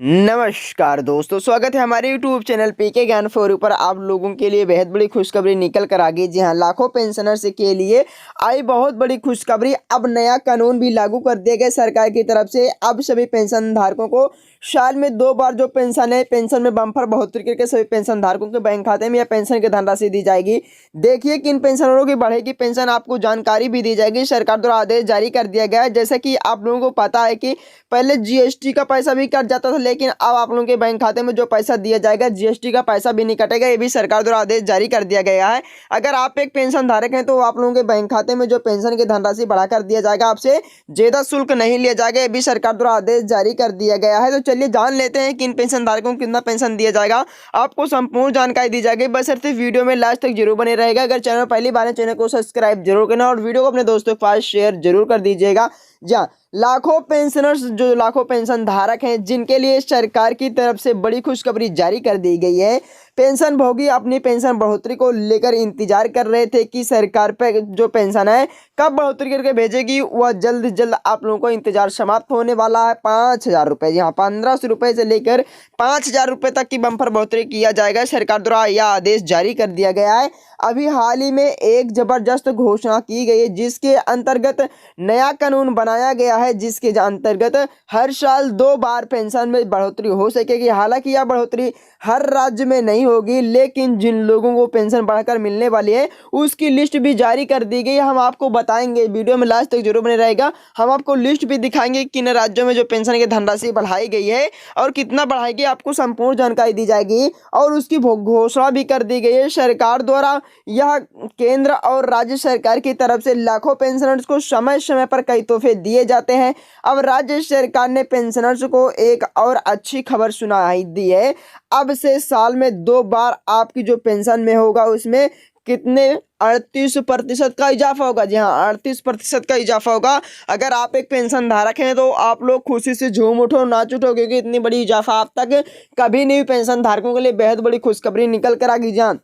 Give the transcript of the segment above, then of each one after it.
नमस्कार दोस्तों, स्वागत है हमारे YouTube चैनल पीके ज्ञान फॉर पर। आप लोगों के लिए बेहद बड़ी खुशखबरी निकल कर आ गई। जी हाँ, लाखों पेंशनर्स के लिए आई बहुत बड़ी खुशखबरी। अब नया कानून भी लागू कर दिया गया सरकार की तरफ से। अब सभी पेंशन धारकों को साल में 2 बार जो पेंशन है, पेंशन में बम्पर बढ़ोतरी करके सभी पेंशन धारकों के बैंक खाते में या पेंशन की धनराशि दी जाएगी। देखिए किन पेंशनरों की बढ़ेगी पेंशन, आपको जानकारी भी दी जाएगी। सरकार द्वारा आदेश जारी कर दिया गया है। जैसे कि आप लोगों को पता है कि पहले जीएसटी का पैसा भी कट जाता था, लेकिन अब आप लोगों के बैंक खाते में जो पैसा दिया जाएगा जीएसटी का पैसा भी नहीं कटेगा। ये भी सरकार द्वारा आदेश जारी कर दिया गया है। अगर आप एक पेंशन धारक हैं तो आप लोगों के बैंक खाते में जो पेंशन की धनराशि बढ़ाकर दिया जाएगा, आपसे ज्यादा शुल्क नहीं लिया जाएगा। ये भी सरकार द्वारा आदेश जारी कर दिया गया है। तो चलिए जान लेते हैं कि इन पेंशन धारकों को कितना पेंशन दिया जाएगा। आपको संपूर्ण जानकारी दी जाएगी, बशर्ते वीडियो में लास्ट तक जरूर बने रहेगा। अगर चैनल पहली बार है, चैनल को सब्सक्राइब जरूर करना और वीडियो को अपने दोस्तों के पास शेयर जरूर कर दीजिएगा। जहाँ लाखों पेंशनर्स, जो लाखों पेंशन धारक हैं, जिनके लिए सरकार की तरफ से बड़ी खुशखबरी जारी कर दी गई है। पेंशन भोगी अपनी पेंशन बढ़ोतरी को लेकर इंतजार कर रहे थे कि सरकार पे जो पेंशन है कब बढ़ोतरी करके भेजेगी। वह जल्द जल्द आप लोगों को इंतजार समाप्त होने वाला है। 5,000 रुपये, यहाँ 1,500 रुपये से लेकर 5,000 रुपये तक की बम्पर बढ़ोतरी किया जाएगा। सरकार द्वारा यह आदेश जारी कर दिया गया है। अभी हाल ही में एक जबरदस्त घोषणा की गई है, जिसके अंतर्गत नया कानून बनाया गया है, जिसके अंतर्गत हर साल 2 बार पेंशन में बढ़ोतरी हो सकेगी। हालांकि यह बढ़ोतरी हर राज्य में नहीं होगी, लेकिन जिन लोगों को पेंशन बढ़कर मिलने वाली है उसकी लिस्ट भी जारी कर दी गई है। हम आपको बताएंगे, वीडियो में लास्ट तक जरूर बने रहेगा। हम आपको लिस्ट भी दिखाएंगे किन राज्यों में जो पेंशन की धनराशि बढ़ाई गई है और कितना बढ़ाएगी, आपको संपूर्ण जानकारी दी जाएगी। और उसकी घोषणा भी कर दी गई है सरकार द्वारा। यह केंद्र और राज्य सरकार की तरफ से लाखों पेंशनर्स को समय समय पर कई तोहफे दिए जाते हैं। अब राज्य सरकार ने पेंशनर्स को एक और अच्छी खबर सुनाई दी है। अब से साल में 2 बार आपकी जो पेंशन में होगा उसमें कितने 38% का इजाफा होगा। जी हाँ, 38% का इजाफा होगा। अगर आप एक पेंशन धारक हैं तो आप लोग खुशी से झूम उठो, नाच उठो, क्योंकि इतनी बड़ी इजाफा आप तक कभी नहीं। पेंशन धारकों के लिए बेहद बड़ी खुशखबरी निकल कर आ गई। जान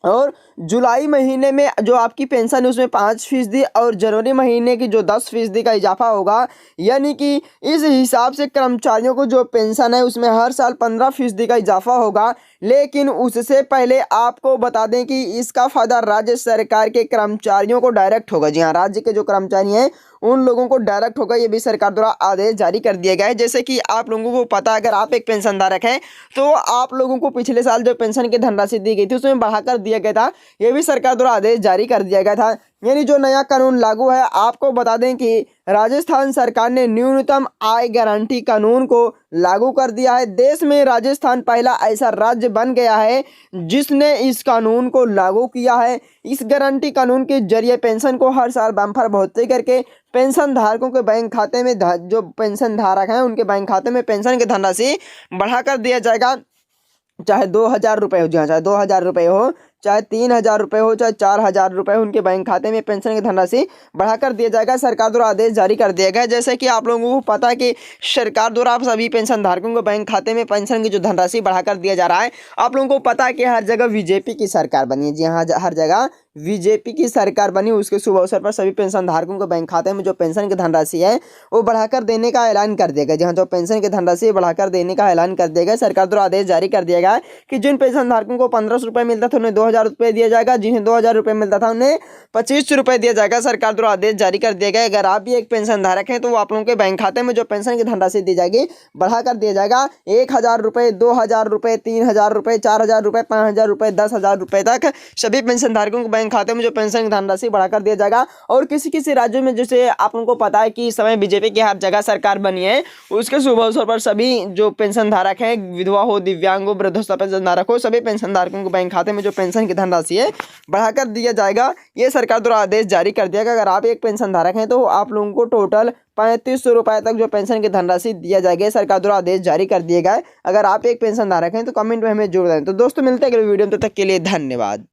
और जुलाई महीने में जो आपकी पेंशन है उसमें 5% और जनवरी महीने की जो 10% का इजाफा होगा। यानी कि इस हिसाब से कर्मचारियों को जो पेंशन है उसमें हर साल 15% का इजाफा होगा। लेकिन उससे पहले आपको बता दें कि इसका फायदा राज्य सरकार के कर्मचारियों को डायरेक्ट होगा। जी हाँ, राज्य के जो कर्मचारी हैं उन लोगों को डायरेक्ट होगा। ये भी सरकार द्वारा आदेश जारी कर दिया गया है। जैसे कि आप लोगों को पता है, अगर आप एक पेंशन धारक हैं तो आप लोगों को पिछले साल जो पेंशन की धनराशि दी गई थी उसमें बढ़ाकर दिया गया था। ये भी सरकार द्वारा आदेश जारी कर दिया गया था। यानी जो नया कानून लागू है, आपको बता दें कि राजस्थान सरकार ने न्यूनतम आय गारंटी कानून को लागू कर दिया है। देश में राजस्थान पहला ऐसा राज्य बन गया है जिसने इस कानून को लागू किया है। इस गारंटी कानून के जरिए पेंशन को हर साल बम्पर बढ़ोतरी करके पेंशन धारकों के बैंक खाते में, जो पेंशन धारक हैं उनके बैंक खाते में पेंशन की धनराशि बढ़ाकर दिया जाएगा। चाहे 2,000 रुपये हो, चाहे 2,000 रुपये हो, चाहे 3,000 रुपये हो, चाहे 4,000 रुपये, उनके बैंक खाते में पेंशन की धनराशि बढ़ाकर दिया जाएगा। सरकार द्वारा आदेश जारी कर दिया गया। जैसे कि आप लोगों को पता है कि सरकार द्वारा सभी पेंशन धारकों को बैंक खाते में पेंशन की जो धनराशि बढ़ाकर दिया जा रहा है। आप लोगों को पता है कि हर जगह बीजेपी की सरकार बनी है। जी हाँ, हर जगह बीजेपी की सरकार बनी। उसके शुभ अवसर पर सभी पेंशन धारकों को बैंक खाते में जो पेंशन की धनराशि है वो बढ़ाकर देने का ऐलान कर दिया गया। जहाँ जो पेंशन की धनराशि बढ़ाकर देने का ऐलान कर दिया गया। सरकार द्वारा आदेश जारी कर दिया गया कि जिन पेंशन धारकों को 1,500 रुपये मिलता था उन्हें 2,000 रुपये दिया जाएगा। जिन्हें 2,000 रुपये मिलता था उन्हें 25 रुपये दिया जाएगा। सरकार द्वारा आदेश जारी कर दिया गया। अगर आप भी एक पेंशन धारक हैं तो आप लोगों के बैंक खाते में जो पेंशन की धनराशि दी जाएगी बढ़ाकर दिया जाएगा। 1,000 रुपये, 2,000 रुपये, 3,000 रुपये, 4,000 रुपये, 5,000 रुपये, 10,000 रुपये तक सभी पेंशन धारकों को बैंक खाते में जो पेंशन की धनराशि बढ़ाकर दिया जाएगा। और किसी किसी राज्यों में, जैसे आप लोगों को पता है कि इस समय बीजेपी की हर जगह सरकार बनी है, उसके शुभ अवसर पर सभी जो पेंशन धारक हैं, विधवा हो, दिव्यांग हो, वृद्धावस्था पेंशन धारक हो, सभी पेंशन धारकों को बैंक खाते में जो पेंशन की धनराशि है बढ़ाकर दिया जाएगा। ये सरकार द्वारा आदेश जारी कर दिया गया। अगर आप एक पेंशन धारक हैं तो आप लोगों को टोटल 3,500 रुपये तक जो पेंशन की धनराशि दिया जाएगी। सरकार द्वारा आदेश जारी कर दिया गया है। अगर आप एक पेंशन धारक हैं तो कमेंट में हमें जोड़ दें। तो दोस्तों मिलते हैं अगले वीडियो में, तब तक के लिए धन्यवाद।